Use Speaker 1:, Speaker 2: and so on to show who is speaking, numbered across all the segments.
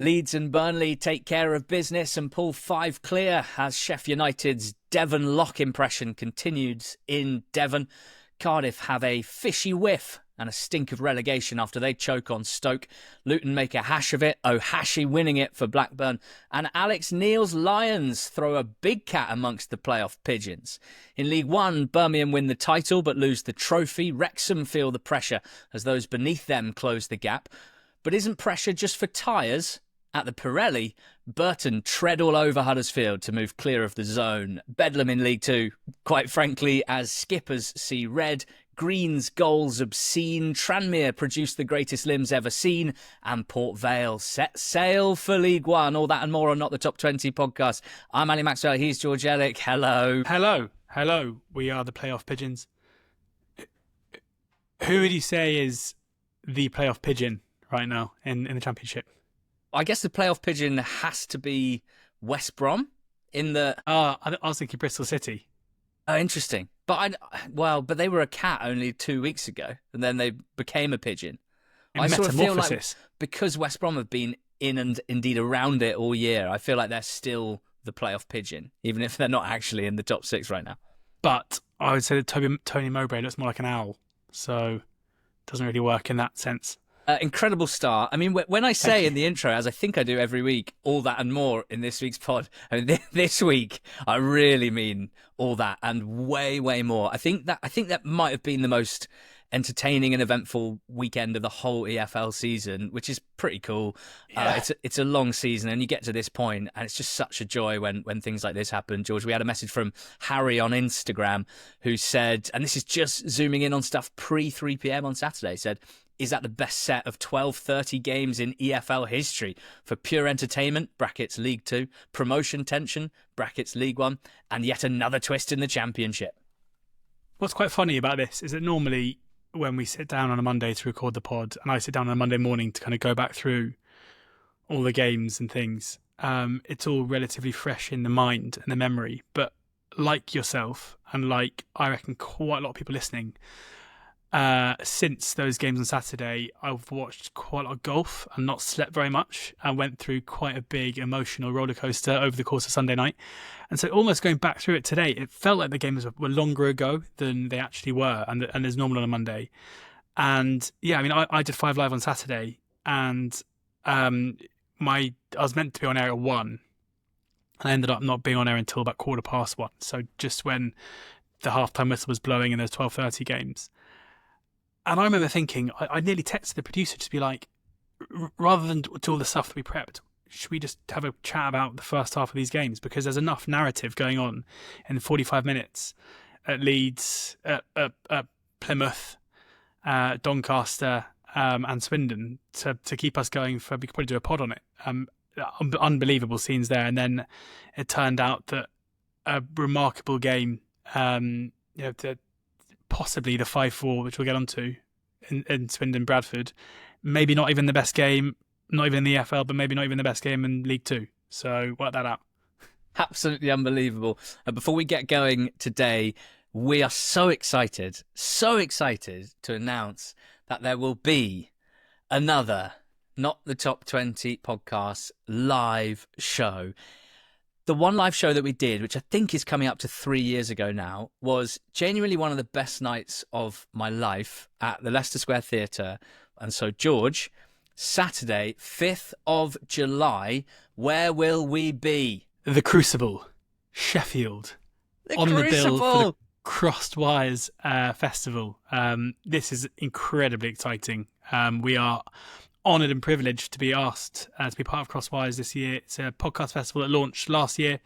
Speaker 1: Leeds and Burnley take care of business and pull 5 clear as Sheffield United's Devon lock impression continues in Devon. Cardiff have a fishy whiff and a stink of relegation after they choke on Stoke. Luton make a hash of it, Ohashi winning it for Blackburn. And Alex Neil's Lions throw a big cat amongst the playoff pigeons. In League One, Birmingham win the title but lose the trophy. Wrexham feel the pressure as those beneath them close the gap. But isn't pressure just for tyres? At the Pirelli, Burton tread all over Huddersfield to move clear of the zone. Bedlam in League Two, quite frankly, as skippers see red. Green's goals obscene. Tranmere produced the greatest limbs ever seen. And Port Vale set sail for League One. All that and more on Not the Top 20 podcast. I'm Ali Maxwell. He's George Elek. Hello.
Speaker 2: Hello. We are the playoff pigeons. Who would you say is the playoff pigeon right now in the Championship?
Speaker 1: I guess the playoff pigeon has to be West Brom in the...
Speaker 2: I was thinking Bristol City.
Speaker 1: Oh, interesting. But they were a cat only 2 weeks ago, and then they became a pigeon. I sort of feel like because West Brom have been in and indeed around it all year, I feel like they're still the playoff pigeon, even if they're not actually in the top 6 right now.
Speaker 2: But I would say that Tony Mowbray looks more like an owl, so it doesn't really work in that sense.
Speaker 1: Incredible start. I mean, when I say in the intro, as I think I do every week, all that and more in this week's pod, I mean, this week, I really mean all that and way, way more. I think that might have been the most entertaining and eventful weekend of the whole EFL season, which is pretty cool. Yeah. It's a long season, and you get to this point, and it's just such a joy when things like this happen. George, we had a message from Harry on Instagram who said, and this is just zooming in on stuff pre 3 p.m. on Saturday, said, is that the best set of 12:30 games in EFL history for pure entertainment, brackets League 2, promotion tension, brackets League 1, and yet another twist in the Championship?
Speaker 2: What's quite funny about this is that normally when we sit down on a Monday to record the pod, and I sit down on a Monday morning to kind of go back through all the games and things, it's all relatively fresh in the mind and the memory. But like yourself, and like I reckon quite a lot of people listening, since those games on Saturday, I've watched quite a lot of golf and not slept very much. I went through quite a big emotional roller coaster over the course of Sunday night. And so almost going back through it today, it felt like the games were longer ago than they actually were and as normal on a Monday. And yeah, I mean, I did 5 Live on Saturday, and I was meant to be on air at 1, and I ended up not being on air until about 1:15. So just when the halftime whistle was blowing in those 12:30 games. And I remember thinking, I nearly texted the producer to be like, rather than do all the stuff that we prepped, should we just have a chat about the first half of these games? Because there's enough narrative going on in 45 minutes at Leeds, at Plymouth, Doncaster, and Swindon to keep us going we could probably do a pod on it. Unbelievable scenes there. And then it turned out that a remarkable game, possibly the 5-4, which we'll get onto in Swindon Bradford. Maybe not even the best game, not even in the EFL, but maybe not even the best game in League 2. So work that out.
Speaker 1: Absolutely unbelievable. Before we get going today, we are so excited to announce that there will be another Not the Top 20 podcast live show. The one live show that we did, which I think is coming up to 3 years ago now, was genuinely one of the best nights of my life at the Leicester Square Theatre. And so, George, Saturday, 5th of July, where will we be?
Speaker 2: The Crucible, Sheffield, on the bill for the Crossed Wires Festival. This is incredibly exciting. We are honoured and privileged to be asked to be part of Crosswires this year. It's a podcast festival that launched last year.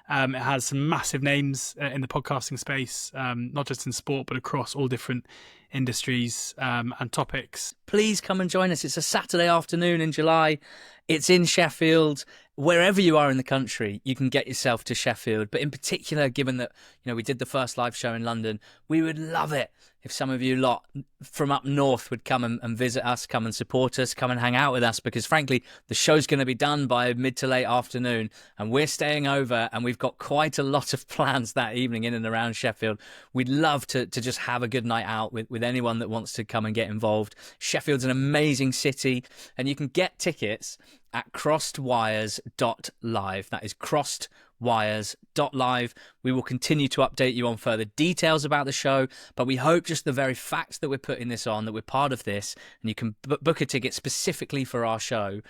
Speaker 2: It has some massive names in the podcasting space, not just in sport, but across all different industries and topics.
Speaker 1: Please come and join us. It's a Saturday afternoon in July. It's in Sheffield. Wherever you are in the country, you can get yourself to Sheffield. But in particular, given that we did the first live show in London, we would love it if some of you lot from up north would come and visit us, come and support us, come and hang out with us, because frankly, the show's going to be done by mid to late afternoon and we're staying over and we've got quite a lot of plans that evening in and around Sheffield. We'd love to just have a good night out with anyone that wants to come and get involved. Sheffield's an amazing city, and you can get tickets at crossedwires.live. That is crossedwires.live. We will continue to update you on further details about the show, but we hope just the very fact that we're putting this on, that we're part of this, and you can book a ticket specifically for our show,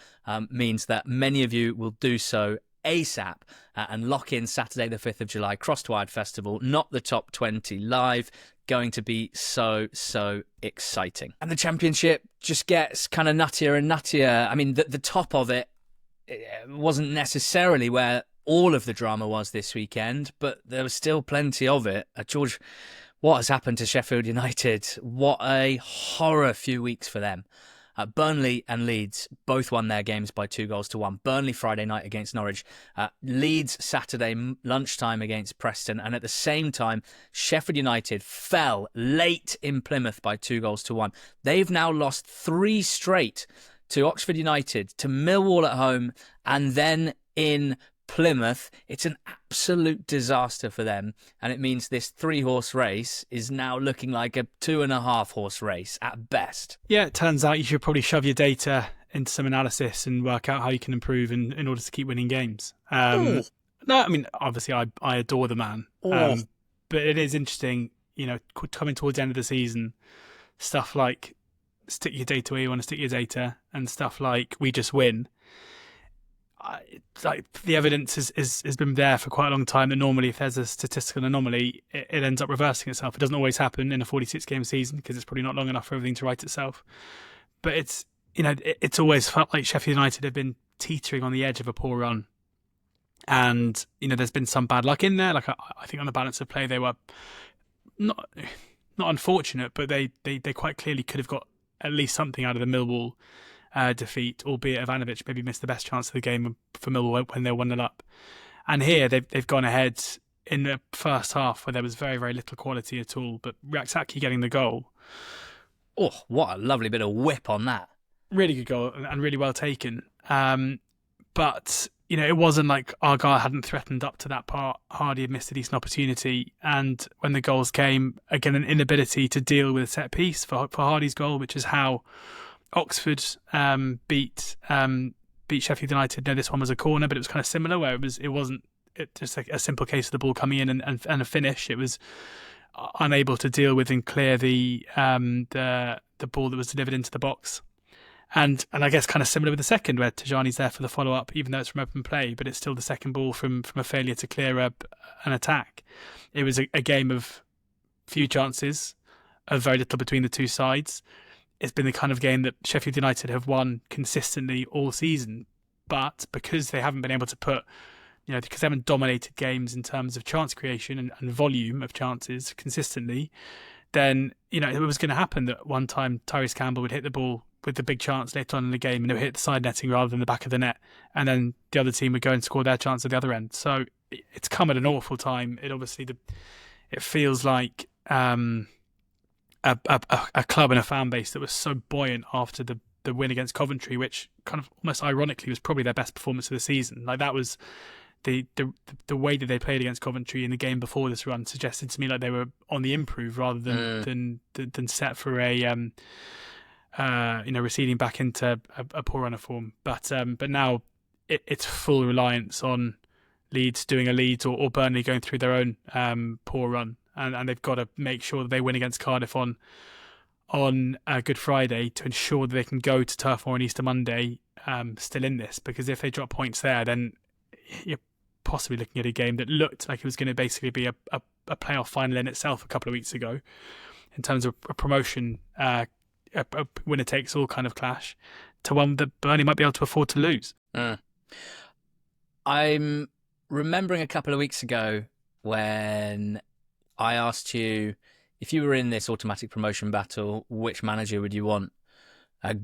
Speaker 1: means that many of you will do so ASAP and lock in Saturday the 5th of July, Crossed-Wired Festival, not the top 20 live. Going to be so exciting. And the Championship just gets kind of nuttier and nuttier. I mean, the top of it wasn't necessarily where all of the drama was this weekend, but there was still plenty of it. George, what has happened to Sheffield United? What a horror few weeks for them. Burnley and Leeds both won their games by 2-1. Burnley Friday night against Norwich. Leeds Saturday lunchtime against Preston. And at the same time, Sheffield United fell late in Plymouth by 2-1. They've now lost 3 straight to Oxford United, to Millwall at home, and then in Plymouth. It's an absolute disaster for them, and it means this 3-horse race is now looking like a 2.5-horse race at best.
Speaker 2: Yeah, it turns out you should probably shove your data into some analysis and work out how you can improve in order to keep winning games. No, I mean, obviously I adore the man, but it is interesting, coming towards the end of the season, stuff like stick your data where you want to stick your data, and stuff like we just win. Like the evidence has been there for quite a long time that normally if there's a statistical anomaly, it ends up reversing itself. It doesn't always happen in a 46-game season because it's probably not long enough for everything to right itself. But it's always felt like Sheffield United have been teetering on the edge of a poor run, and there's been some bad luck in there. Like I think on the balance of play they were not unfortunate, but they quite clearly could have got at least something out of the Millwall defeat, albeit Ivanovic maybe missed the best chance of the game for Millwall when they were 1-0 up. And here they've gone ahead in the first half where there was very, very little quality at all, but Raksaki getting the goal.
Speaker 1: Oh, what a lovely bit of whip on that.
Speaker 2: Really good goal and really well taken. But, it wasn't like Argyle hadn't threatened up to that part. Hardy had missed a decent opportunity. And when the goals came, again, an inability to deal with a set piece for Hardy's goal, which is how Oxford beat Sheffield United. No, this one was a corner, but it was kind of similar, where it wasn't just a simple case of the ball coming in and a finish. It was unable to deal with and clear the ball that was delivered into the box. And I guess kind of similar with the second, where Tajani's there for the follow up, even though it's from open play, but it's still the second ball from a failure to clear an attack. It was a game of few chances, of very little between the two sides. It's been the kind of game that Sheffield United have won consistently all season, but because they haven't been able to put, because they haven't dominated games in terms of chance creation and volume of chances consistently, then, it was going to happen that one time Tyrese Campbell would hit the ball with the big chance later on in the game and it would hit the side netting rather than the back of the net, and then the other team would go and score their chance at the other end. So it's come at an awful time. It obviously, it feels like a club and a fan base that was so buoyant after the win against Coventry, which kind of almost ironically was probably their best performance of the season. Like that was the way that they played against Coventry in the game before this run suggested to me like they were on the improve rather than set for a receding back into a poor run of form. But now it's full reliance on Leeds doing a Leeds or Burnley going through their own poor run. And they've got to make sure that they win against Cardiff on Good Friday to ensure that they can go to Turf Moor on Easter Monday still in this. Because if they drop points there, then you're possibly looking at a game that looked like it was going to basically be a playoff final in itself a couple of weeks ago in terms of a promotion, a winner-takes-all kind of clash, to one that Burnley might be able to afford to lose.
Speaker 1: I'm remembering a couple of weeks ago when I asked you, if you were in this automatic promotion battle, which manager would you want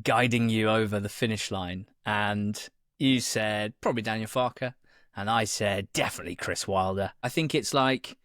Speaker 1: guiding you over the finish line? And you said, probably Daniel Farke. And I said, definitely Chris Wilder. I think it's like,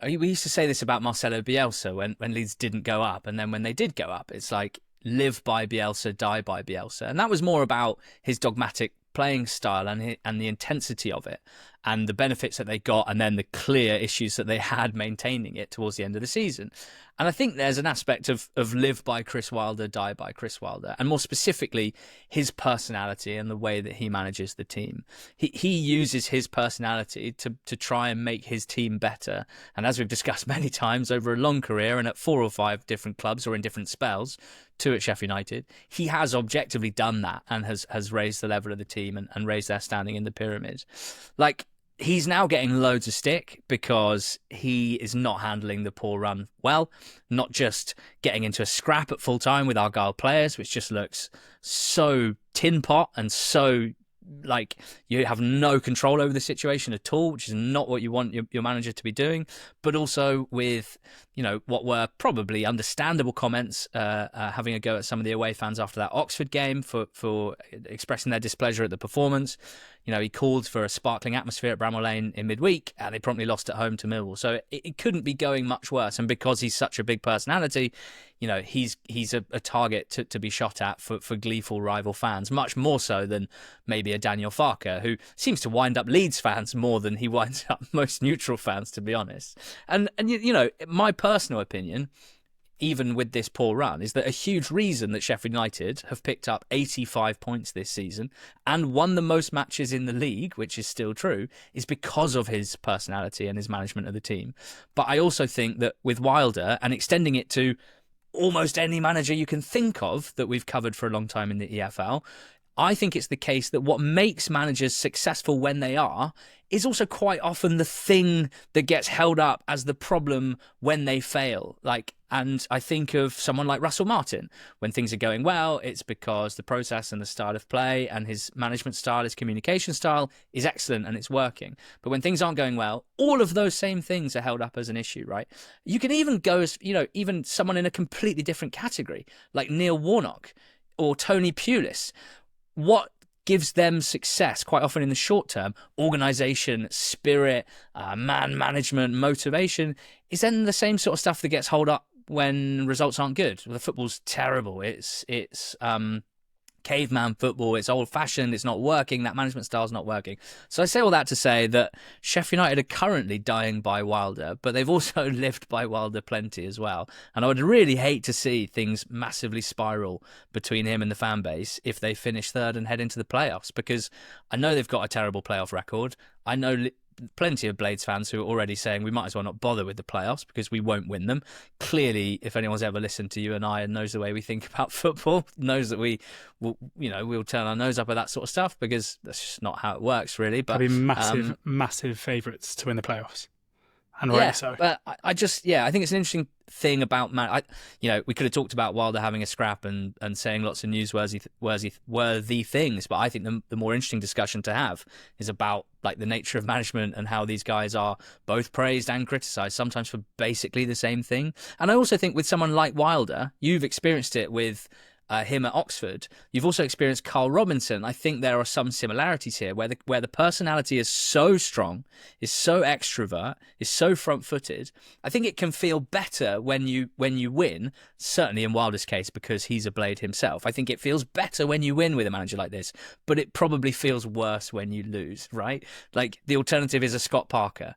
Speaker 1: we used to say this about Marcelo Bielsa when Leeds didn't go up. And then when they did go up, it's like, live by Bielsa, die by Bielsa. And that was more about his dogmatic playing style and the intensity of it. and the benefits that they got, and then the clear issues that they had maintaining it towards the end of the season. And I think there's an aspect of live by Chris Wilder, die by Chris Wilder, and more specifically, his personality and the way that he manages the team. He uses his personality to try and make his team better. And as we've discussed many times over a long career and at 4 or 5 different clubs or in different spells, 2 at Sheffield United, he has objectively done that and has raised the level of the team and raised their standing in the pyramid. Like, he's now getting loads of stick because he is not handling the poor run well, not just getting into a scrap at full time with Argyle players, which just looks so tin pot and so like you have no control over the situation at all, which is not what you want your manager to be doing, but also with, what were probably understandable comments, having a go at some of the away fans after that Oxford game for expressing their displeasure at the performance. He called for a sparkling atmosphere at Bramall Lane in midweek, and they promptly lost at home to Millwall. So it couldn't be going much worse. And because he's such a big personality, he's a target to be shot at for gleeful rival fans, much more so than maybe a Daniel Farke, who seems to wind up Leeds fans more than he winds up most neutral fans, to be honest. And my personal opinion, even with this poor run, is that a huge reason that Sheffield United have picked up 85 points this season and won the most matches in the league, which is still true, is because of his personality and his management of the team. But I also think that with Wilder, and extending it to almost any manager you can think of that we've covered for a long time in the EFL, I think it's the case that what makes managers successful when they are is also quite often the thing that gets held up as the problem when they fail. And I think of someone like Russell Martin. When things are going well, it's because the process and the style of play and his management style, his communication style is excellent and it's working. But when things aren't going well, all of those same things are held up as an issue, right? You can even go as, even someone in a completely different category, like Neil Warnock or Tony Pulis. What gives them success quite often in the short term, organisation, spirit, man management, motivation, is then the same sort of stuff that gets held up when results aren't good. Well, the football's terrible. It's caveman football. It's old-fashioned. It's not working. That management style's not working. So I say all that to say that Sheffield United are currently dying by Wilder, but they've also lived by Wilder plenty as well. And I would really hate to see things massively spiral between him and the fan base if they finish third and head into the playoffs, because I know they've got a terrible playoff record. I know plenty of Blades fans who are already saying we might as well not bother with the playoffs because we won't win them. Clearly, if anyone's ever listened to you and I and knows the way we think about football, knows that we'll turn our nose up at that sort of stuff, because that's just not how it works, really. But
Speaker 2: massive favourites to win the playoffs. And rightly so.
Speaker 1: But I think it's an interesting thing about we could have talked about Wilder having a scrap and saying lots of newsworthy things, but I think the more interesting discussion to have is about the nature of management and how these guys are both praised and criticised, sometimes for basically the same thing. And I also think with someone like Wilder, you've experienced it with him at Oxford. You've also experienced Carl Robinson. I think there are some similarities here where the personality is so strong, is so extrovert, is so front-footed. I think it can feel better when you win, certainly in Wilder's case, because he's a Blade himself. I think it feels better when you win with a manager like this, but it probably feels worse when you lose, right? The alternative is a Scott Parker.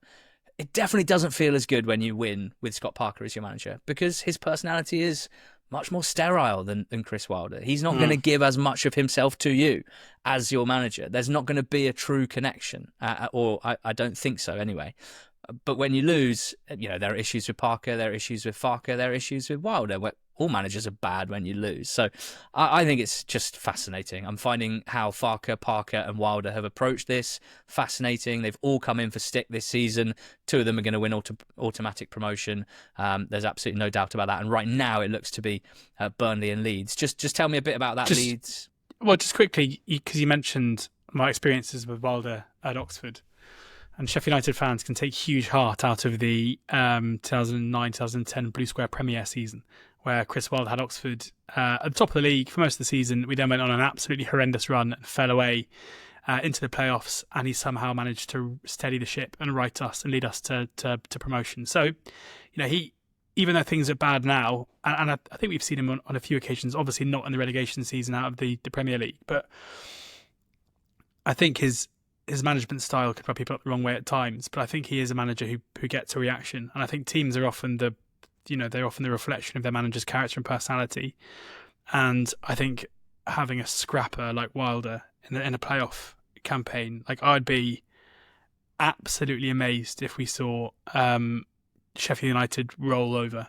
Speaker 1: It definitely doesn't feel as good when you win with Scott Parker as your manager, because his personality is much more sterile than Chris Wilder. He's not going to give as much of himself to you as your manager. There's not going to be a true connection, or I don't think so anyway. But when you lose, there are issues with Parker, there are issues with Farke, there are issues with Wilder. All managers are bad when you lose. So I think it's just fascinating. I'm finding how Farke, Parker and Wilder have approached this fascinating. They've all come in for stick this season. 2 of them are going to win automatic promotion. There's absolutely no doubt about that. And right now it looks to be Burnley and Leeds. Just tell me a bit about that, Leeds.
Speaker 2: Well, just quickly, because you mentioned my experiences with Wilder at Oxford. And Sheffield United fans can take huge heart out of the 2009-2010 Blue Square Premier season, where Chris Wilder had Oxford at the top of the league for most of the season. We then went on an absolutely horrendous run and fell away into the playoffs, and he somehow managed to steady the ship and right us and lead us to promotion. So, he, even though things are bad now, and I think we've seen him on a few occasions, obviously not in the relegation season out of the Premier League, but I think his his management style could rub people up the wrong way at times, but I think he is a manager who gets a reaction, and I think teams are often they're often the reflection of their manager's character and personality. And I think having a scrapper like Wilder in a playoff campaign, like I'd be absolutely amazed if we saw Sheffield United roll over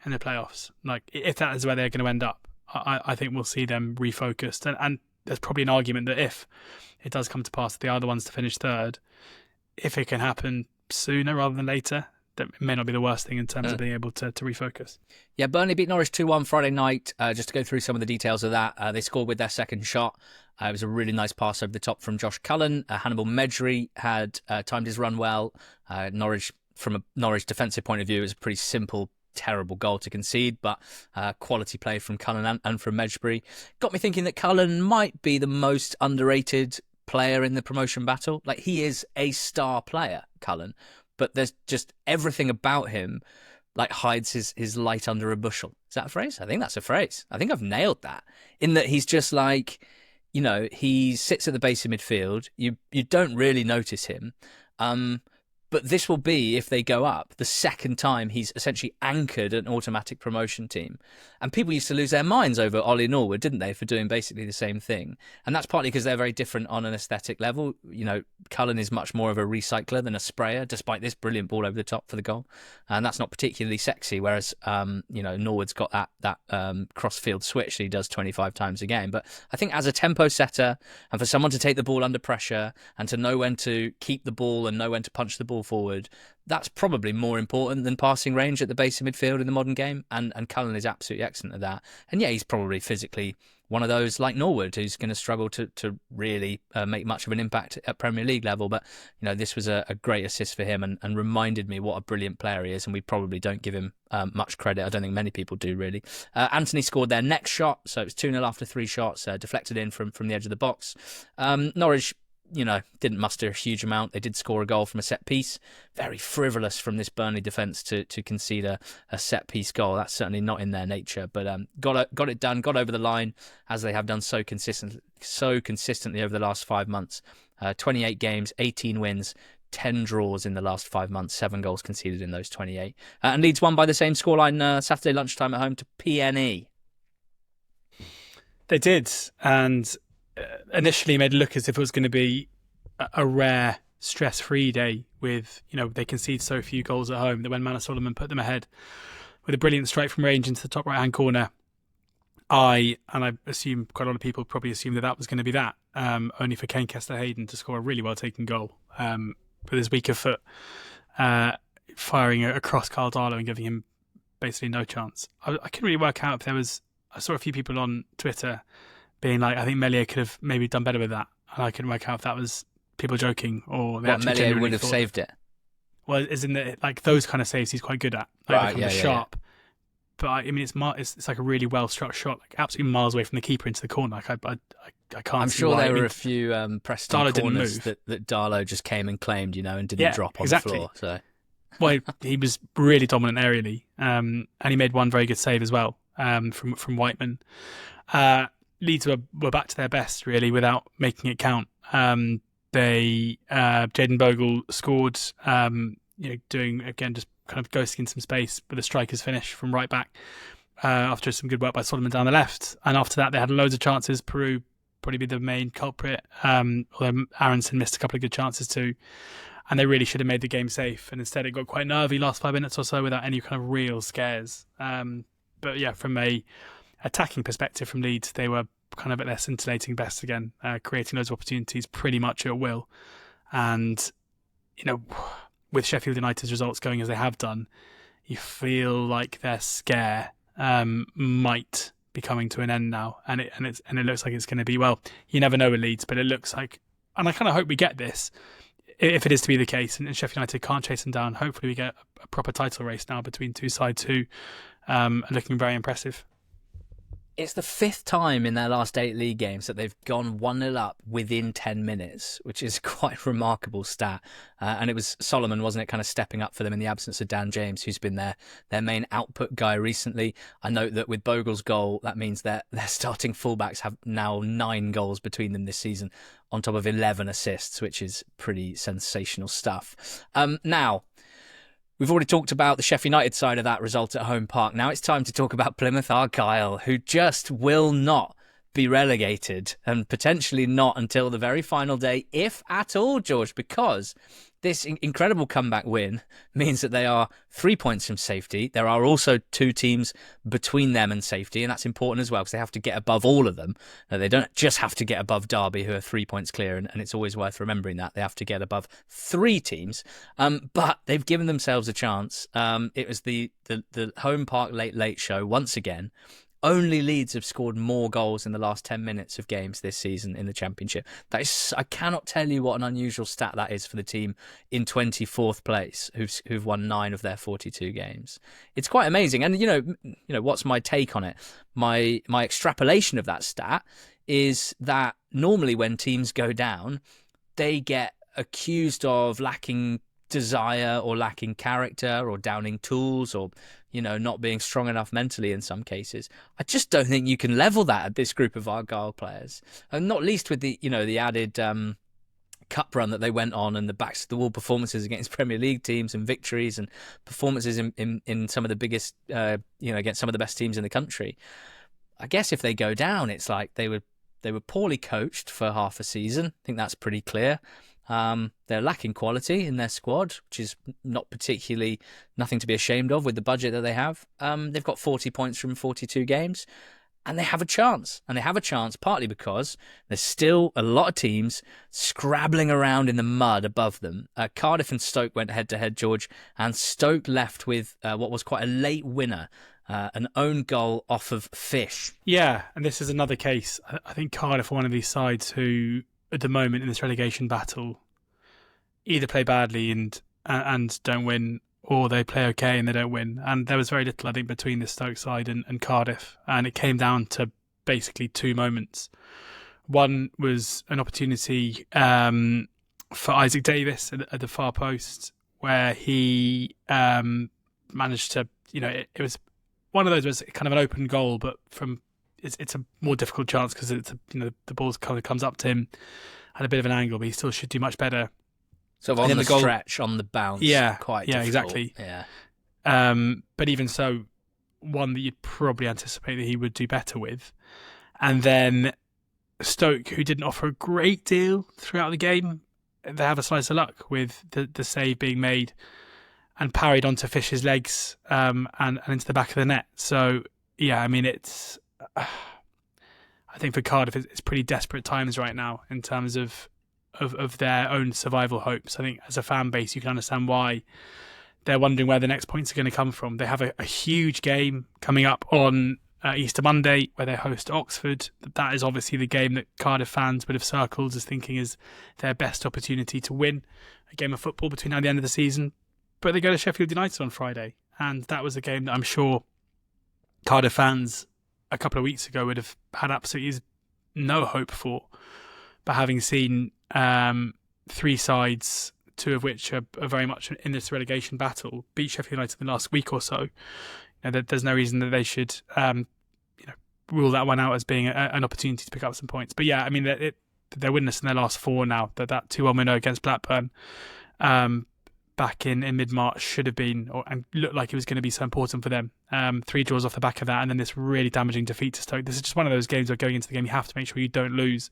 Speaker 2: in the playoffs. Like if that is where they're going to end up, I think we'll see them refocused. And there's probably an argument that if it does come to pass that they are the ones to finish third, if it can happen sooner rather than later, that may not be the worst thing in terms of being able to refocus.
Speaker 1: Yeah, Burnley beat Norwich 2-1 Friday night. Just to go through some of the details of that, they scored with their second shot. It was a really nice pass over the top from Josh Cullen. Hannibal Medjugorje had timed his run well. Norwich, from a Norwich defensive point of view, it was a pretty simple, terrible goal to concede, but quality play from Cullen and from Medjugorje. Got me thinking that Cullen might be the most underrated player in the promotion battle. Like, he is a star player, Cullen, but there's just everything about him like hides his light under a bushel. Is that a phrase? I think that's a phrase. I think I've nailed that. In that he's just like, he sits at the base of midfield. You don't really notice him. But this will be, if they go up, the second time he's essentially anchored an automatic promotion team. And people used to lose their minds over Ollie Norwood, didn't they, for doing basically the same thing. And that's partly because they're very different on an aesthetic level. Cullen is much more of a recycler than a sprayer, despite this brilliant ball over the top for the goal. And that's not particularly sexy, whereas, Norwood's got that cross-field switch that he does 25 times a game. But I think as a tempo setter, and for someone to take the ball under pressure and to know when to keep the ball and know when to punch the ball forward, that's probably more important than passing range at the base of midfield in the modern game, and Cullen is absolutely excellent at that. And yeah, he's probably physically one of those like Norwood who's going to struggle to really make much of an impact at Premier League level, but this was a great assist for him and reminded me what a brilliant player he is, and we probably don't give him much credit. I don't think many people do, really. Anthony scored their next shot, so it was 2-0 after 3 shots, deflected in from the edge of the box. Norwich didn't muster a huge amount. They did score a goal from a set piece. Very frivolous from this Burnley defence to concede a set piece goal. That's certainly not in their nature. But got it done. Got over the line, as they have done so consistently over the last 5 months. 28 games, 18 wins, 10 draws in the last 5 months. 7 goals conceded in those 28. And Leeds won by the same scoreline Saturday lunchtime at home to PNE.
Speaker 2: They did, and initially made it look as if it was going to be a rare stress-free day with, they concede so few goals at home that when Manor Solomon put them ahead with a brilliant strike from range into the top right-hand corner, I assume quite a lot of people probably assumed that was going to be that, only for Kane Kester-Hayden to score a really well-taken goal with his weaker foot, firing across Carl Darlow and giving him basically no chance. I couldn't really work out if there was... I saw a few people on Twitter being like, I think Meslier could have maybe done better with that. And I couldn't work out if that was people joking or they actually
Speaker 1: Meslier would have saved it.
Speaker 2: Well, as in like those kind of saves he's quite good at. Like sharp. Yeah. But it's like a really well struck shot, like absolutely miles away from the keeper into the corner. Like I can't.
Speaker 1: I'm sure there were a few Preston
Speaker 2: Darlow
Speaker 1: corners that Darlow just came and claimed, and didn't drop on the floor. So,
Speaker 2: well, he was really dominant aerially, and he made one very good save as well from Whiteman. Leeds were back to their best, really, without making it count. Jaden Bogle scored, doing, again, just kind of ghosting in some space with a striker's finish from right back after some good work by Solomon down the left. And after that, they had loads of chances. Peru probably be the main culprit, although Aronson missed a couple of good chances too. And they really should have made the game safe. And instead, it got quite nervy last 5 minutes or so without any kind of real scares. But yeah, from a attacking perspective from Leeds, they were kind of at their scintillating best again, creating those opportunities pretty much at will. And, with Sheffield United's results going as they have done, you feel like their scare might be coming to an end now. And it looks like it's going to be, well, you never know with Leeds, but it looks like, and I kind of hope we get this, if it is to be the case, and Sheffield United can't chase them down. Hopefully we get a proper title race now between two sides who are looking very impressive.
Speaker 1: It's the 5th time in their last 8 league games that they've gone 1-0 up within 10 minutes, which is quite a remarkable stat. And it was Solomon, wasn't it, kind of stepping up for them in the absence of Dan James, who's been their main output guy recently. I note that with Bogle's goal, that means their starting fullbacks have now 9 goals between them this season, on top of 11 assists, which is pretty sensational stuff. Now, we've already talked about the Sheffield United side of that result at home park. Now it's time to talk about Plymouth Argyle, who just will not be relegated, and potentially not until the very final day, if at all, George, because this incredible comeback win means that they are 3 points from safety. There are also 2 teams between them and safety, and that's important as well because they have to get above all of them. They don't just have to get above Derby, who are 3 points clear, and it's always worth remembering that. They have to get above 3 teams, but they've given themselves a chance. It was the home park late show once again. Only Leeds have scored more goals in the last 10 minutes of games this season in the Championship. That is, I cannot tell you what an unusual stat that is for the team in 24th place, who've won 9 of their 42 games. It's quite amazing. And you know, what's my take on it? My extrapolation of that stat is that normally when teams go down, they get accused of lacking desire or lacking character or downing tools or not being strong enough mentally in some cases. I just don't think you can level that at this group of Argyle players, and not least with the added cup run that they went on and the backs to the wall performances against Premier League teams and victories and performances in some of the biggest against some of the best teams in the country. I guess if they go down, it's like they were poorly coached for half a season. I think that's pretty clear. They're lacking quality in their squad, which is nothing to be ashamed of with the budget that they have. They've got 40 points from 42 games, and they have a chance. And they have a chance partly because there's still a lot of teams scrabbling around in the mud above them. Cardiff and Stoke went head-to-head, George, and Stoke left with what was quite a late winner, an own goal off of Fish.
Speaker 2: Yeah, and this is another case. I think Cardiff are one of these sides who, at the moment in this relegation battle, either play badly and don't win, or they play okay and they don't win. And there was very little, I think, between the Stoke side and Cardiff, and it came down to basically 2 moments. One was an opportunity for Isaac Davis at the far post, where he managed to, it was one of those was kind of an open goal, but it's a more difficult chance because the ball kind of comes up to him at a bit of an angle, but he still should do much better.
Speaker 1: So on the stretch, on the bounce, quite difficult.
Speaker 2: Exactly.
Speaker 1: Yeah.
Speaker 2: But even so, one that you'd probably anticipate that he would do better with. And then Stoke, who didn't offer a great deal throughout the game, they have a slice of luck with the save being made and parried onto Fish's legs and into the back of the net. So, yeah, I mean, it's... I think for Cardiff, it's pretty desperate times right now in terms of their own survival hopes. I think as a fan base, you can understand why they're wondering where the next points are going to come from. They have a huge game coming up on Easter Monday where they host Oxford. That is obviously the game that Cardiff fans would have circled as thinking is their best opportunity to win a game of football between now and the end of the season. But they go to Sheffield United on Friday, and that was a game that I'm sure Cardiff fans a couple of weeks ago would have had absolutely no hope for. But having seen 3 sides, 2 of which are very much in this relegation battle, beat Sheffield United in the last week or so, there's no reason that they should rule that one out as being an opportunity to pick up some points. But yeah, I mean, they're winners in their last 4 now. That 2-1 winner against Blackburn back in mid-March should have been, and looked like it was going to be so important for them. 3 draws off the back of that, and then this really damaging defeat to Stoke. This is just one of those games where going into the game, you have to make sure you don't lose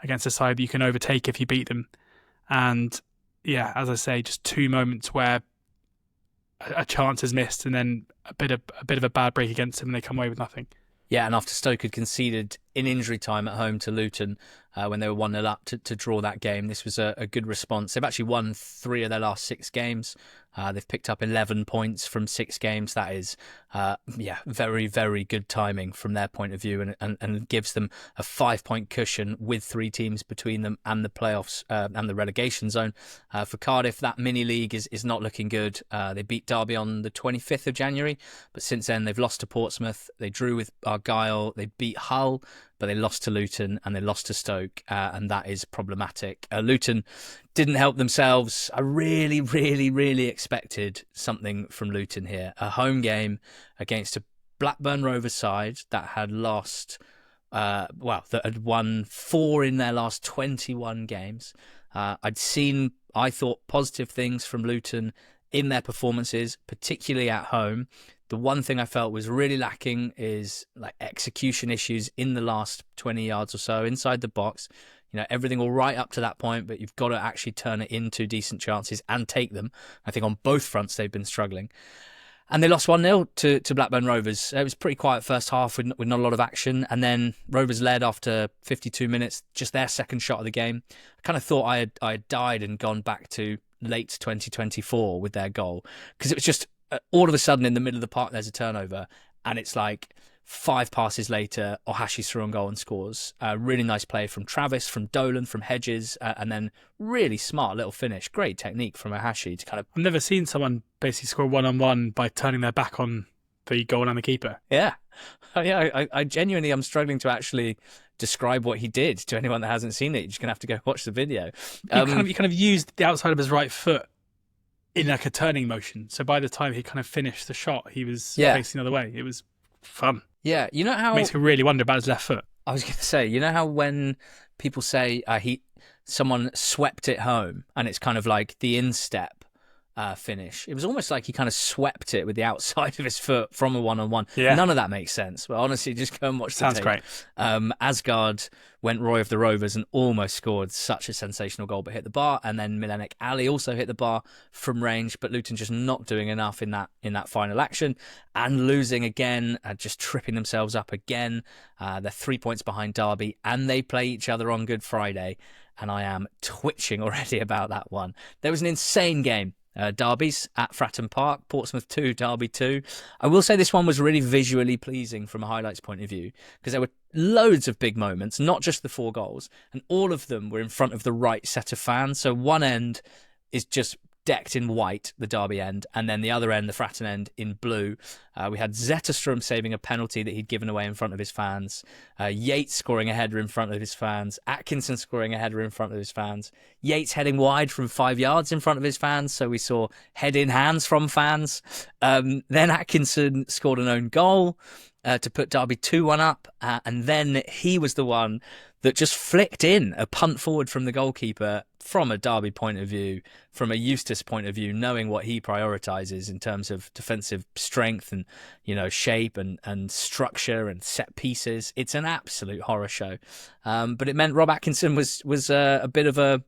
Speaker 2: against a side that you can overtake if you beat them. And yeah, as I say, just 2 moments where a chance is missed, and then a bit of a bad break against them, and they come away with nothing.
Speaker 1: Yeah, and after Stoke had conceded in injury time at home to Luton when they were 1-0 up to draw that game. This was a good response. They've actually won 3 of their last 6 games. They've picked up 11 points from 6 games. That is, very, very good timing from their point of view, and gives them a 5-point cushion with 3 teams between them and the playoffs and the relegation zone. For Cardiff, that mini league is not looking good. They beat Derby on the 25th of January, but since then they've lost to Portsmouth. They drew with Argyle. They beat Hull, but they lost to Luton and they lost to Stoke, and that is problematic. Luton didn't help themselves. I really, really, really expected something from Luton here. A home game against a Blackburn Rovers side that had lost, that had won 4 in their last 21 games. I'd seen, I thought, positive things from Luton in their performances, particularly at home. The one thing I felt was really lacking is like execution issues in the last 20 yards or so inside the box. Everything all right up to that point, but you've got to actually turn it into decent chances and take them. I think on both fronts they've been struggling. And they lost 1-0 to Blackburn Rovers. It was pretty quiet first half with not a lot of action. And then Rovers led after 52 minutes, just their second shot of the game. I kind of thought I had died and gone back to late 2024 with their goal, because it was just all of a sudden in the middle of the park there's a turnover, and it's like 5 passes later, Ohashi's through on goal and scores. Really nice play from Travis, from Dolan, from Hedges, and then really smart little finish. Great technique from Ohashi to kind of...
Speaker 2: I've never seen someone basically score 1-on-1 by turning their back on the goal and the keeper.
Speaker 1: Yeah. I genuinely am struggling to actually describe what he did to anyone that hasn't seen it. You're just going to have to go watch the video.
Speaker 2: He kind of used the outside of his right foot in like a turning motion. So by the time he kind of finished the shot, he was facing the other way. It was fun.
Speaker 1: Yeah, you know how...
Speaker 2: Makes me really wonder about his left foot.
Speaker 1: I was going to say, you know how when people say someone swept it home, and it's kind of like the instep finish. It was almost like he kind of swept it with the outside of his foot from a 1-on-1.
Speaker 2: Yeah.
Speaker 1: None of that makes sense. But honestly, just go and watch the tape.
Speaker 2: Sounds great.
Speaker 1: Asgard went Roy of the Rovers and almost scored such a sensational goal, but hit the bar. And then Milenik Ali also hit the bar from range, but Luton just not doing enough in that final action and losing again, just tripping themselves up again. They're 3 points behind Derby, and they play each other on Good Friday. And I am twitching already about that one. There was an insane game. Derbies at Fratton Park, Portsmouth 2, Derby 2. I will say this one was really visually pleasing from a highlights point of view, because there were loads of big moments, not just the 4 goals, and all of them were in front of the right set of fans. So one end is just decked in white, the Derby end, and then the other end, the Fratton end, in blue. We had Zetterstrom saving a penalty that he'd given away in front of his fans, Yates scoring a header in front of his fans, Atkinson scoring a header in front of his fans, Yates heading wide from 5 yards in front of his fans, so we saw head in hands from fans. Then Atkinson scored an own goal to put Derby 2-1 up, and then he was the one that just flicked in a punt forward from the goalkeeper. From a Derby point of view, from a Eustace point of view, knowing what he prioritises in terms of defensive strength and, shape and structure and set pieces, it's an absolute horror show. But it meant Rob Atkinson was a bit of a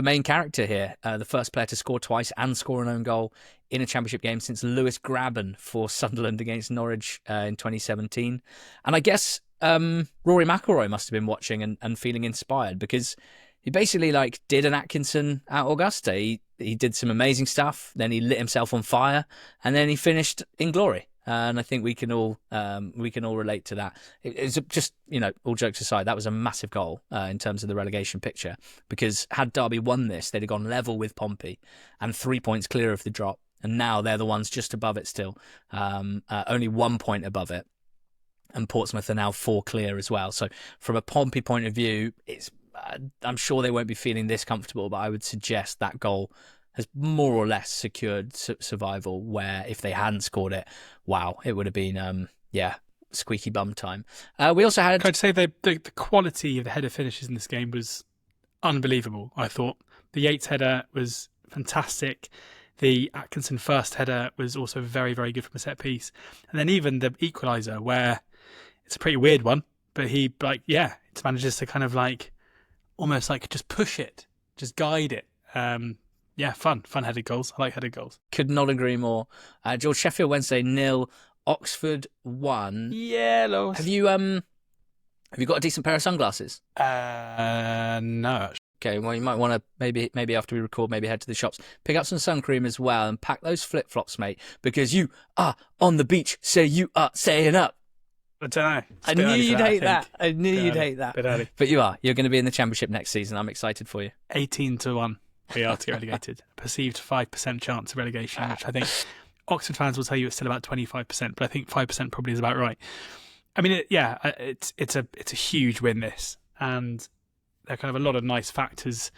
Speaker 1: main character here. The first player to score twice and score an own goal in a championship game since Lewis Graben for Sunderland against Norwich in 2017. And I guess Rory McIlroy must have been watching and feeling inspired, because he basically did an Atkinson at Augusta. He did some amazing stuff, then he lit himself on fire, and then he finished in glory. And I think we can all relate to that. It's just, all jokes aside, that was a massive goal in terms of the relegation picture, because had Derby won this, they'd have gone level with Pompey and 3 points clear of the drop. And now they're the ones just above it still, only 1 point above it. And Portsmouth are now 4 clear as well. So from a Pompey point of view, I'm sure they won't be feeling this comfortable, but I would suggest that goal has more or less secured survival, where if they hadn't scored it, wow, it would have been, squeaky bum time. We also had...
Speaker 2: I'd say the quality of the header finishes in this game was unbelievable, I thought. The Yates header was fantastic. The Atkinson first header was also very, very good from a set piece. And then even the equaliser, where it's a pretty weird one, but he, it manages to kind of almost just push it, just guide it. Fun headed goals. I like headed goals.
Speaker 1: Could not agree more. George, Sheffield Wednesday 0, Oxford 1.
Speaker 2: Yellows.
Speaker 1: Have you Have you got a decent pair of sunglasses?
Speaker 2: No.
Speaker 1: Okay, well, you might want to maybe after we record, maybe head to the shops, pick up some sun cream as well, and pack those flip flops, mate, because you are on the beach, so you are staying up.
Speaker 2: I don't know.
Speaker 1: I knew you'd hate that. I knew you'd hate that.
Speaker 2: Bit early.
Speaker 1: But you are. You're going to be in the Championship next season. I'm excited for you.
Speaker 2: 18-1. We are to get relegated. Perceived 5% chance of relegation, which I think Oxford fans will tell you it's still about 25%, but I think 5% probably is about right. I mean, it's a huge win, this, and there are kind of a lot of nice factors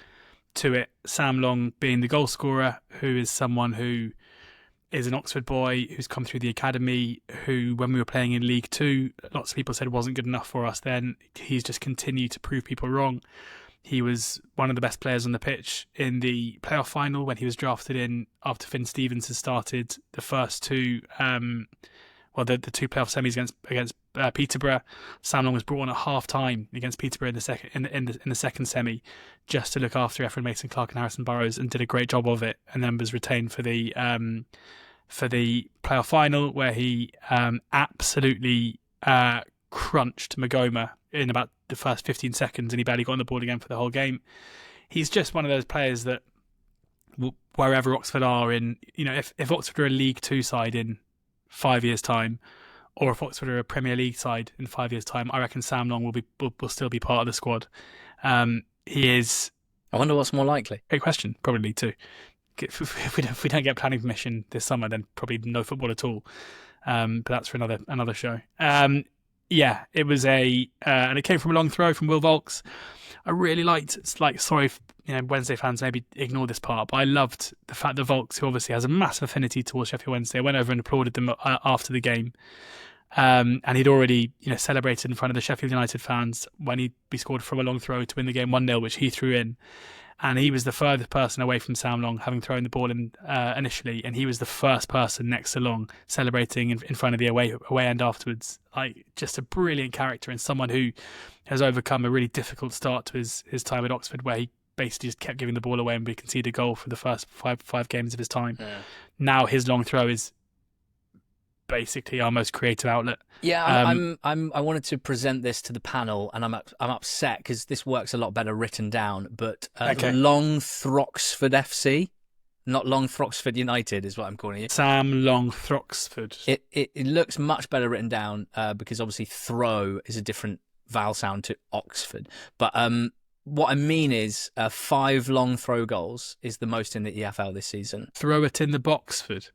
Speaker 2: to it. Sam Long being the goal scorer, who is someone who is an Oxford boy who's come through the academy, who, when we were playing in League Two, lots of people said wasn't good enough for us then. He's just continued to prove people wrong. He was one of the best players on the pitch in the playoff final when he was drafted in after Finn Stevens has started the first two, the two playoff semis against Peterborough. Sam Long was brought on at half time against Peterborough in the second semi, just to look after Efren Mason Clark and Harrison Burrows, and did a great job of it, and then was retained for the playoff final, where he absolutely crunched Magoma in about the first 15 seconds, and he barely got on the board again for the whole game. He's just one of those players that wherever Oxford are in, if Oxford are a League Two side in 5 years' time, or if Oxford are a Premier League side in 5 years' time, I reckon Sam Long will still be part of the squad. He is.
Speaker 1: I wonder what's more likely.
Speaker 2: Great question. Probably League Two. If we don't get planning permission this summer, then probably no football at all. But that's for another show. It was and it came from a long throw from Will Volks. I really liked. It's like, sorry if Wednesday fans maybe ignore this part, but I loved the fact that Volks, who obviously has a massive affinity towards Sheffield Wednesday, went over and applauded them after the game. And he'd already celebrated in front of the Sheffield United fans when he scored from a long throw to win the game 1-0, which he threw in. And he was the furthest person away from Sam Long, having thrown the ball in initially, and he was the first person next to Long celebrating in front of the away end afterwards. Like, just a brilliant character, and someone who has overcome a really difficult start to his time at Oxford, where he basically just kept giving the ball away and we conceded a goal for the first five games of his time. Yeah. Now his long throw is basically our most creative outlet.
Speaker 1: Yeah, I wanted to present this to the panel, and I'm upset because this works a lot better written down. But Long Throxford FC, not Long Throxford United, is what I'm calling it.
Speaker 2: Sam Long Throxford.
Speaker 1: It looks much better written down because obviously throw is a different vowel sound to Oxford. But what I mean is 5 long throw goals is the most in the EFL this season.
Speaker 2: Throw it in the Boxford.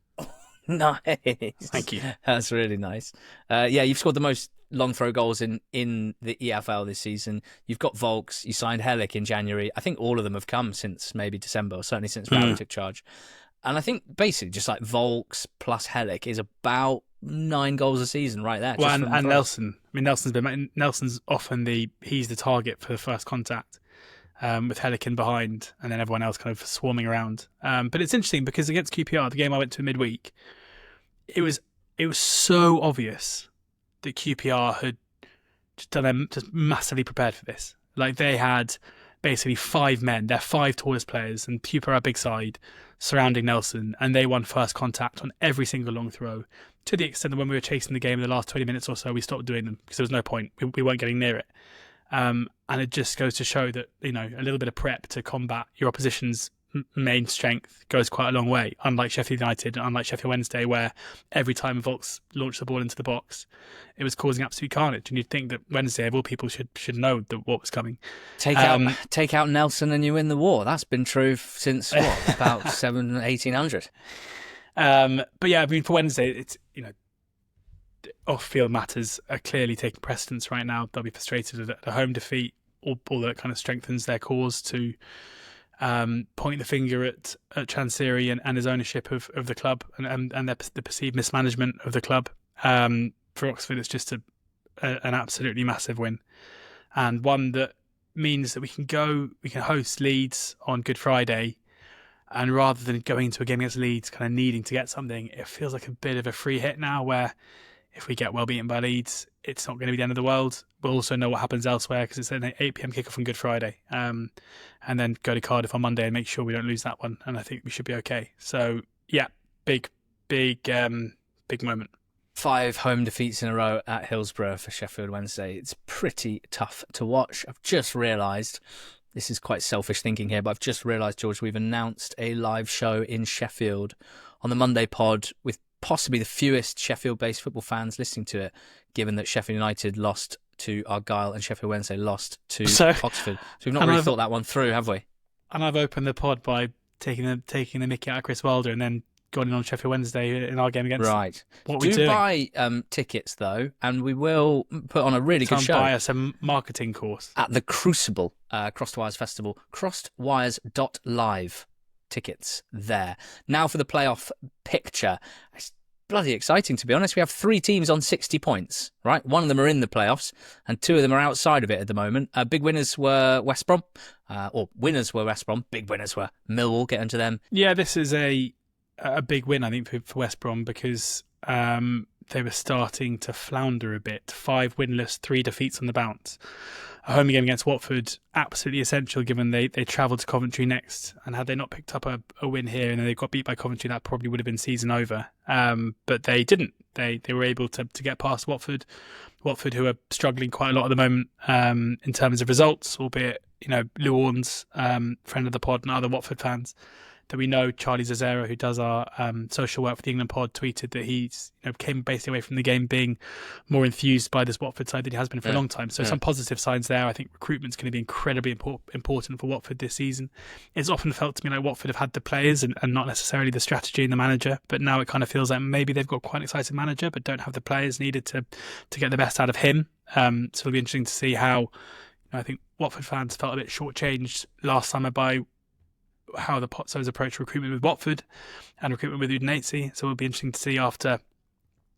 Speaker 1: Nice.
Speaker 2: Thank you.
Speaker 1: That's really nice. You've scored the most long throw goals in the EFL this season. You've got Volks. You signed Elek in January. I think all of them have come since maybe December, or certainly since Rowley took charge. And I think basically just like Volks plus Elek is about 9 goals a season right there.
Speaker 2: Well, and Nelson. I mean, Nelson's often he's the target for the first contact. With Elek in behind, and then everyone else kind of swarming around. But it's interesting because against QPR, the game I went to midweek, it was so obvious that QPR had just massively prepared for this. Like, they had basically 5 men, their 5 tallest players, and QPR are a big side, surrounding Nelson, and they won first contact on every single long throw, to the extent that when we were chasing the game in the last 20 minutes or so, we stopped doing them because there was no point. We weren't getting near it. And it just goes to show that, a little bit of prep to combat your opposition's main strength goes quite a long way. Unlike Sheffield United, unlike Sheffield Wednesday, where every time Volks launched the ball into the box, it was causing absolute carnage. And you'd think that Wednesday, of all people, should know what was coming.
Speaker 1: Take out Nelson and you win the war. That's been true since, about 1800.
Speaker 2: But yeah, I mean, for Wednesday, it's, off-field matters are clearly taking precedence right now. They'll be frustrated at a home defeat, all that kind of strengthens their cause to point the finger at Chansiri and his ownership of the club and the perceived mismanagement of the club. For Oxford, it's just an absolutely massive win, and one that means that we can host Leeds on Good Friday, and rather than going into a game against Leeds kind of needing to get something, it feels like a bit of a free hit now, where if we get well beaten by Leeds, it's not going to be the end of the world. We'll also know what happens elsewhere because it's an 8 p.m. kickoff on Good Friday. And then go to Cardiff on Monday and make sure we don't lose that one. And I think we should be okay. So, yeah, big moment.
Speaker 1: 5 home defeats in a row at Hillsborough for Sheffield Wednesday. It's pretty tough to watch. I've just realised, this is quite selfish thinking here, but I've just realised, George, we've announced a live show in Sheffield on the Monday pod with possibly the fewest Sheffield-based football fans listening to it, given that Sheffield United lost to Argyle and Sheffield Wednesday lost to Oxford. So we've not really thought that one through, have we?
Speaker 2: And I've opened the pod by taking the mickey out of Chris Wilder and then gone in on Sheffield Wednesday in our game against.
Speaker 1: Right.
Speaker 2: What we do
Speaker 1: buy tickets though, and we will put on a really good show.
Speaker 2: Buy us a marketing course
Speaker 1: at the Crucible Crossed Wires Festival. Crossedwires.live tickets there. Now for the playoff picture. It's bloody exciting, to be honest. We have 3 teams on 60 points. Right, one of them are in the playoffs, and 2 of them are outside of it at the moment. Big winners were West Brom, or winners were West Brom. Big winners were Millwall. Get into them.
Speaker 2: Yeah, this is a big win, I think, for West Brom because they were starting to flounder a bit. 5 winless, 3 defeats on the bounce. A home game against Watford, absolutely essential given they travelled to Coventry next. And had they not picked up a win here and then they got beat by Coventry, that probably would have been season over. But they didn't. They were able to get past Watford. Watford, who are struggling quite a lot at the moment in terms of results, albeit, Lou Orns, friend of the pod, and other Watford fans that we know, Charlie Zazera, who does our social work for the England pod, tweeted that he's came basically away from the game being more enthused by this Watford side than he has been for a long time. So some positive signs there. I think recruitment's going to be incredibly important for Watford this season. It's often felt to me like Watford have had the players and not necessarily the strategy and the manager, but now it kind of feels like maybe they've got quite an exciting manager but don't have the players needed to get the best out of him. So it'll be interesting to see how, I think Watford fans felt a bit shortchanged last summer by how the Pozzos approach recruitment with Watford and recruitment with Udinese. So it'll be interesting to see after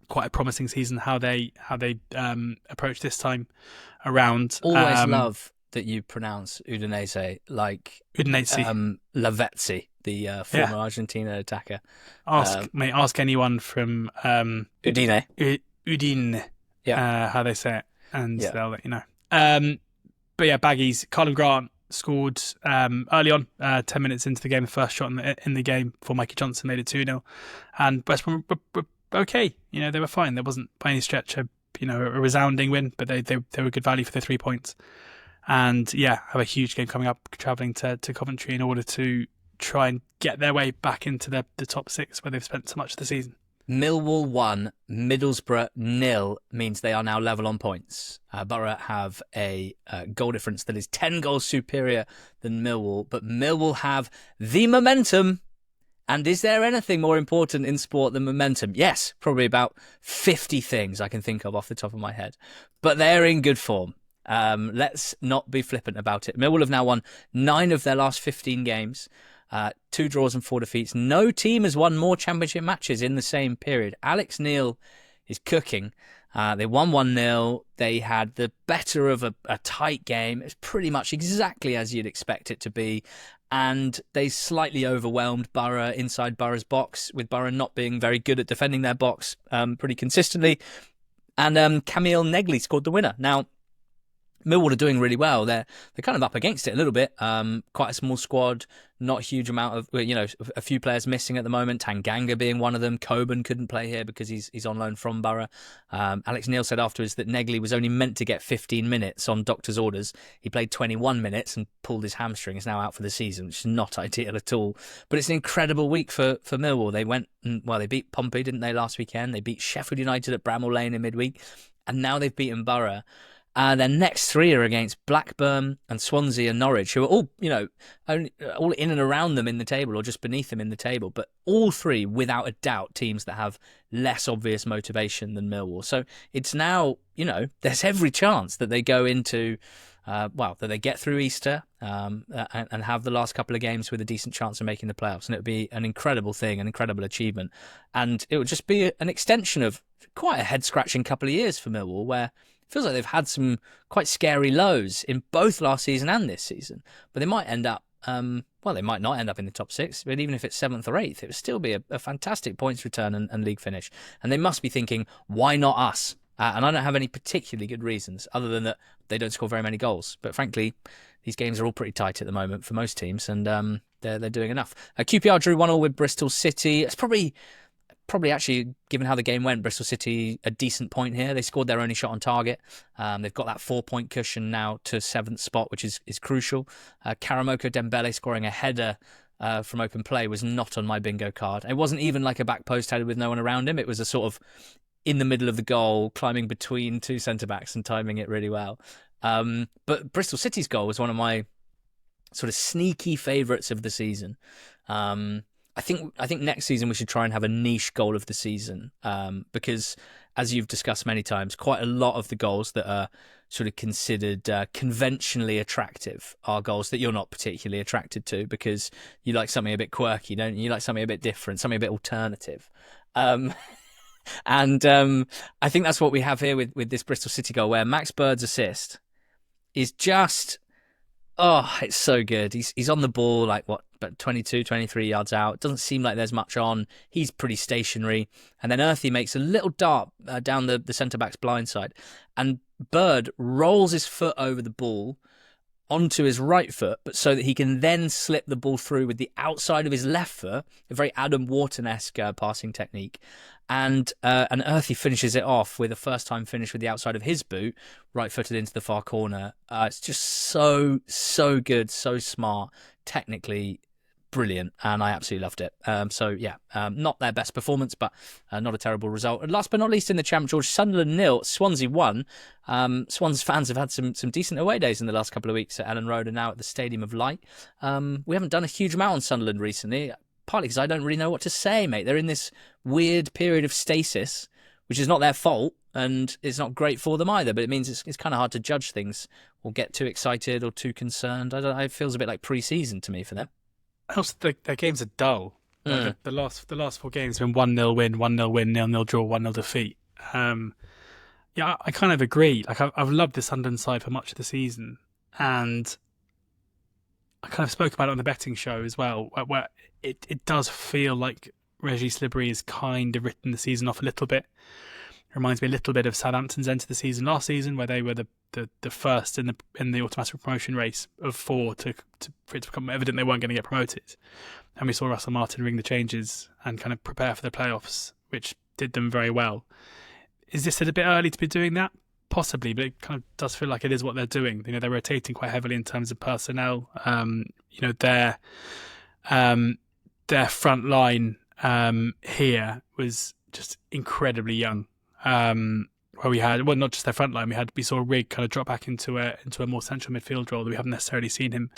Speaker 2: quite a promising season how they approach this time around.
Speaker 1: Always love that you pronounce Udinese like
Speaker 2: Udinese.
Speaker 1: Lavezzi, the former Argentina attacker.
Speaker 2: Ask anyone from
Speaker 1: Udine.
Speaker 2: Udine, how they say it, and they'll let you know. But yeah, Baggies, Colin Grant scored early on, 10 minutes into the game, the first shot in the game before Mikey Johnson made it 2-0. And West Brom were okay. They were fine. There wasn't by any stretch a resounding win, but they were good value for the 3 points. And have a huge game coming up, travelling to Coventry in order to try and get their way back into the top 6 where they've spent so much of the season.
Speaker 1: Millwall 1, Middlesbrough 0 means they are now level on points. Borough have a goal difference that is 10 goals superior than Millwall, but Millwall have the momentum. And is there anything more important in sport than momentum? Yes, probably about 50 things I can think of off the top of my head. But they're in good form. Let's not be flippant about it. Millwall have now won 9 of their last 15 games. 2 draws and 4 defeats. No team has won more championship matches in the same period. Alex Neil is cooking. They won 1-0. They had the better of a tight game. It's pretty much exactly as you'd expect it to be. And they slightly overwhelmed Borough inside Borough's box, with Borough not being very good at defending their box pretty consistently. And Camille Negley scored the winner. Now, Millwall are doing really well. They're kind of up against it a little bit. Quite a small squad, not a huge amount of, a few players missing at the moment. Tanganga being one of them. Coburn couldn't play here because he's on loan from Borough. Alex Neil said afterwards that Negley was only meant to get 15 minutes on doctor's orders. He played 21 minutes and pulled his hamstring. Is now out for the season, which is not ideal at all. But it's an incredible week for Millwall. They went, they beat Pompey, didn't they, last weekend? They beat Sheffield United at Bramall Lane in midweek. And now they've beaten Borough. Their next 3 are against Blackburn and Swansea and Norwich, who are all, all in and around them in the table or just beneath them in the table. But all 3, without a doubt, teams that have less obvious motivation than Millwall. So it's now, there's every chance that they go into, that they get through Easter and have the last couple of games with a decent chance of making the playoffs. And it would be an incredible thing, an incredible achievement. And it would just be an extension of quite a head-scratching couple of years for Millwall, where feels like they've had some quite scary lows in both last season and this season. But they might end up, they might not end up in the top 6, but even if it's 7th or 8th, it would still be a fantastic points return and league finish. And they must be thinking, why not us? And I don't have any particularly good reasons, other than that they don't score very many goals. But frankly, these games are all pretty tight at the moment for most teams, and they're doing enough. QPR drew 1-1 with Bristol City. It's probably probably actually, given how the game went, Bristol City a decent point here. They scored their only shot on target. They've got that 4-point cushion now to 7th spot, which is crucial. Karamoko Dembele scoring a header from open play was not on my bingo card. It wasn't even like a back post header with no one around him. It was a sort of in the middle of the goal, climbing between two centre-backs and timing it really well. But Bristol City's goal was one of my sort of sneaky favourites of the season. I think next season we should try and have a niche goal of the season, because, as you've discussed many times, quite a lot of the goals that are sort of considered conventionally attractive are goals that you're not particularly attracted to because you like something a bit quirky, don't you? You like something a bit different, something a bit alternative. And I think that's what we have here with this Bristol City goal, where Max Bird's assist is just... Oh, it's so good. He's on the ball, like, about 22, 23 yards out. Doesn't seem like there's much on. He's pretty stationary. And then Earthy makes a little dart down the centre-back's blind side. And Bird rolls his foot over the ball onto his right foot, but so that he can then slip the ball through with the outside of his left foot, a very Adam Wharton-esque passing technique. And Earthy finishes it off with a first-time finish with the outside of his boot, right-footed into the far corner. It's just so good, so smart, technically brilliant, and I absolutely loved it. Not their best performance, but not a terrible result. And last but not least in the Champ, George, Sunderland 0, Swansea 1. Swans fans have had some decent away days in the last couple of weeks at Ellen Road and now at the Stadium of Light. We haven't done a huge amount on Sunderland recently, partly because I don't really know what to say, mate. They're in this weird period of stasis, which is not their fault, and it's not great for them either, but it means it's kind of hard to judge things or get too excited or too concerned. It feels a bit like pre-season to me for them.
Speaker 2: Also, their games are dull. The last 4 games have been 1-0 win, 1-0 win, 0-0 draw, 1-0 defeat. I kind of agree. Like I've loved the Sunderland side for much of the season, and I kind of spoke about it on the betting show as well, where it does feel like Regis Libri has kind of written the season off a little bit. It reminds me a little bit of Southampton's end to the season last season, where they were the first in the automatic promotion race of 4 for it to become evident they weren't going to get promoted. And we saw Russell Martin ring the changes and kind of prepare for the playoffs, which did them very well. Is this a bit early to be doing that? Possibly, but it kind of does feel like it is what they're doing. They're rotating quite heavily in terms of personnel. Their front line here was just incredibly young. Where we had, well, not just their front line, we saw Rigg kind of drop back into a more central midfield role that we haven't necessarily seen him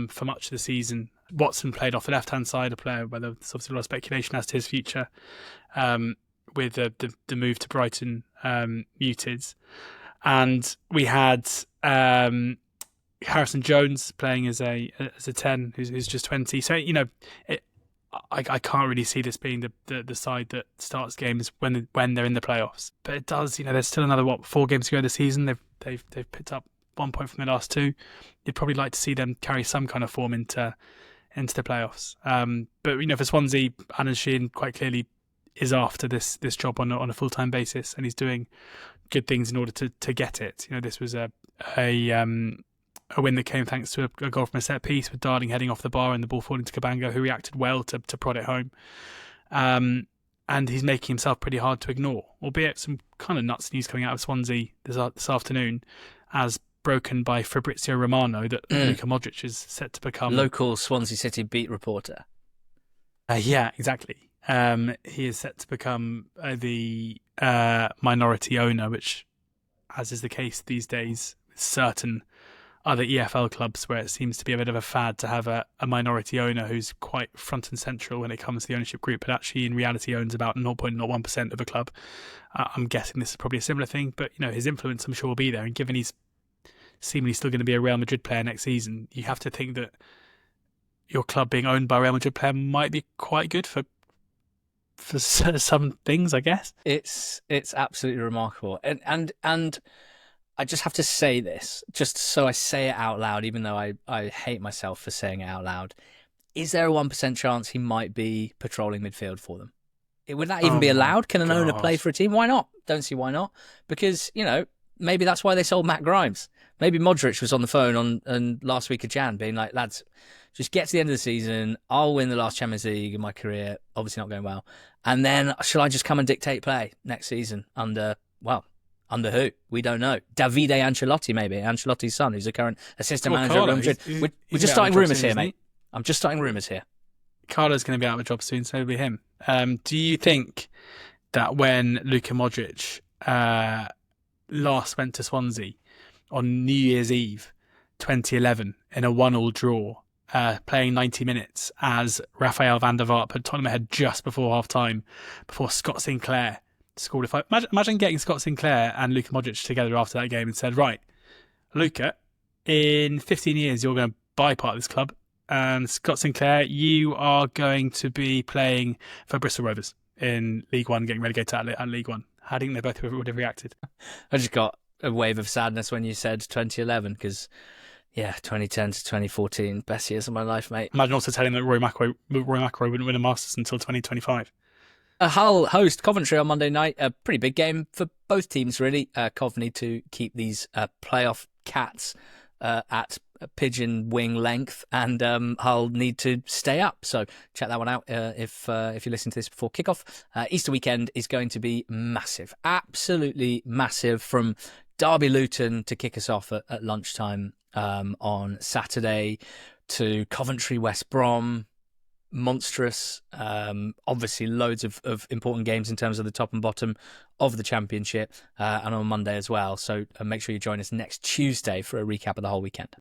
Speaker 2: for much of the season. Watson played off the left-hand side, a player where there's obviously a lot of speculation as to his future, with the move to Brighton muted. And we had Harrison Jones playing as a 10 who's just 20. So, I can't really see this being the side that starts games when they're in the playoffs. But it does, there's still another 4 games to go this season. They've picked up 1 point from the last 2. You'd probably like to see them carry some kind of form into the playoffs. But for Swansea, Alan Sheehan quite clearly is after this job on a full-time basis, and he's doing good things in order to get it. This was a win that came thanks to a goal from a set piece with Darling heading off the bar and the ball falling to Cabango, who reacted well to prod it home. And he's making himself pretty hard to ignore, albeit some kind of nuts news coming out of Swansea this afternoon, as broken by Fabrizio Romano, that Luka Modric is set to become...
Speaker 1: Local Swansea City beat reporter.
Speaker 2: Yeah, exactly. He is set to become the minority owner, which, as is the case these days with certain other EFL clubs, where it seems to be a bit of a fad to have a minority owner who's quite front and central when it comes to the ownership group, but actually in reality owns about 0.01% of a club. I'm guessing this is probably a similar thing, but his influence I'm sure will be there, and given he's seemingly still going to be a Real Madrid player next season, you have to think that your club being owned by a Real Madrid player might be quite good for some things, I guess.
Speaker 1: It's absolutely remarkable, and I just have to say this, just so I say it out loud, even though I hate myself for saying it out loud. Is there a 1% chance he might be patrolling midfield for them? Would that even be allowed? Can an owner play for a team? Why not? Don't see why not. Because, maybe that's why they sold Matt Grimes. Maybe Modric was on the phone on last week of Jan being like, lads, Just get to the end of the season. I'll win the last Champions League in my career. Obviously not going well. And then shall I just come and dictate play next season under who? We don't know. Davide Ancelotti, maybe. Ancelotti's son, who's the current assistant manager at Real Madrid. We're just starting rumours here, mate. I'm just starting rumours here.
Speaker 2: Carlo's going to be out of a job soon, so it'll be him. Do you think that when Luka Modric last went to Swansea on New Year's Eve 2011 in a 1-1 draw, playing 90 minutes as Rafael van der Vaart put Tottenham ahead just before half-time, before Scott Sinclair scored imagine getting Scott Sinclair and Luka Modric together after that game and said, right, Luka, in 15 years you're going to buy part of this club, and Scott Sinclair, you are going to be playing for Bristol Rovers in League One, getting relegated at League One. How do you think they both would have reacted?
Speaker 1: I just got a wave of sadness when you said 2011, because 2010 to 2014, best years of my life, mate.
Speaker 2: Imagine also telling that Rory McIlroy wouldn't win a Masters until 2025.
Speaker 1: Hull host Coventry on Monday night. A pretty big game for both teams, really. Coventry to keep these playoff cats at pigeon wing length, and Hull need to stay up. So check that one out if you listen to this before kickoff. Easter weekend is going to be massive, absolutely massive, from Derby Luton to kick us off at lunchtime on Saturday, to Coventry West Brom. Monstrous. Obviously loads of important games in terms of the top and bottom of the Championship, and on Monday as well. So make sure you join us next Tuesday for a recap of the whole weekend.